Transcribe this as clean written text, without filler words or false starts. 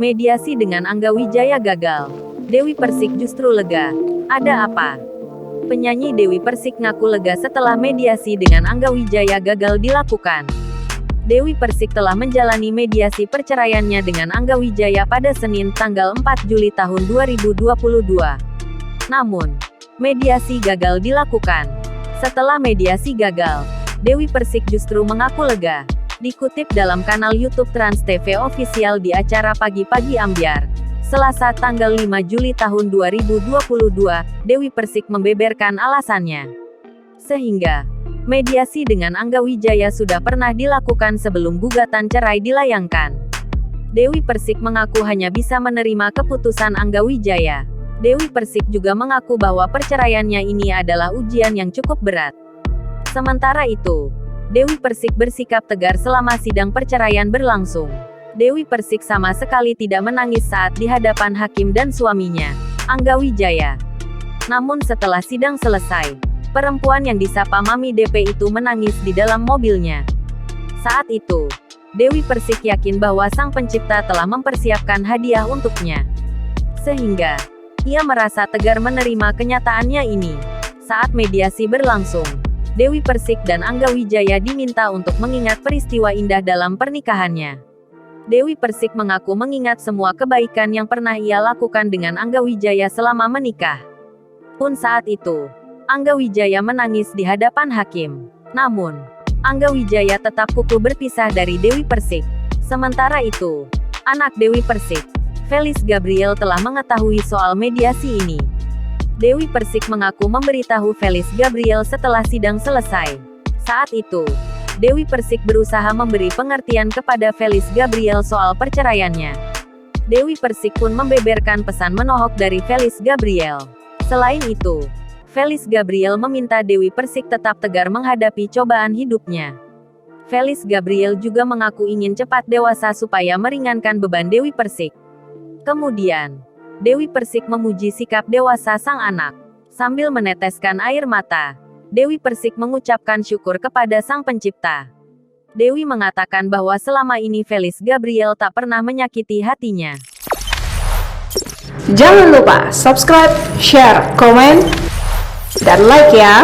Mediasi dengan Angga Wijaya gagal. Dewi Persik justru lega. Ada apa? Penyanyi Dewi Persik ngaku lega setelah mediasi dengan Angga Wijaya gagal dilakukan. Dewi Persik telah menjalani mediasi perceraiannya dengan Angga Wijaya pada Senin tanggal 4 Juli tahun 2022. Namun, mediasi gagal dilakukan. Setelah mediasi gagal, Dewi Persik justru mengaku lega. Dikutip dalam kanal YouTube Trans TV Official di acara Pagi-Pagi Ambyar, Selasa tanggal 5 Juli tahun 2022, Dewi Persik membeberkan alasannya. Sehingga, mediasi dengan Angga Wijaya sudah pernah dilakukan sebelum gugatan cerai dilayangkan. Dewi Persik mengaku hanya bisa menerima keputusan Angga Wijaya. Dewi Persik juga mengaku bahwa perceraiannya ini adalah ujian yang cukup berat. Sementara itu, Dewi Persik bersikap tegar selama sidang perceraian berlangsung. Dewi Persik sama sekali tidak menangis saat di hadapan hakim dan suaminya, Angga Wijaya. Namun setelah sidang selesai, perempuan yang disapa Mami DP itu menangis di dalam mobilnya. Saat itu, Dewi Persik yakin bahwa Sang Pencipta telah mempersiapkan hadiah untuknya. Sehingga, ia merasa tegar menerima kenyataannya ini. Saat mediasi berlangsung, Dewi Persik dan Angga Wijaya diminta untuk mengingat peristiwa indah dalam pernikahannya. Dewi Persik mengaku mengingat semua kebaikan yang pernah ia lakukan dengan Angga Wijaya selama menikah. Pun saat itu, Angga Wijaya menangis di hadapan hakim. Namun, Angga Wijaya tetap kukuh berpisah dari Dewi Persik. Sementara itu, anak Dewi Persik, Felis Gabriel telah mengetahui soal mediasi ini. Dewi Persik mengaku memberitahu Felis Gabriel setelah sidang selesai. Saat itu, Dewi Persik berusaha memberi pengertian kepada Felis Gabriel soal perceraiannya. Dewi Persik pun membeberkan pesan menohok dari Felis Gabriel. Selain itu, Felis Gabriel meminta Dewi Persik tetap tegar menghadapi cobaan hidupnya. Felis Gabriel juga mengaku ingin cepat dewasa supaya meringankan beban Dewi Persik. Kemudian, Dewi Persik memuji sikap dewasa sang anak. Sambil meneteskan air mata, Dewi Persik mengucapkan syukur kepada Sang Pencipta. Dewi mengatakan bahwa selama ini Felis Gabriel tak pernah menyakiti hatinya. Jangan lupa subscribe, share, komen, dan like ya!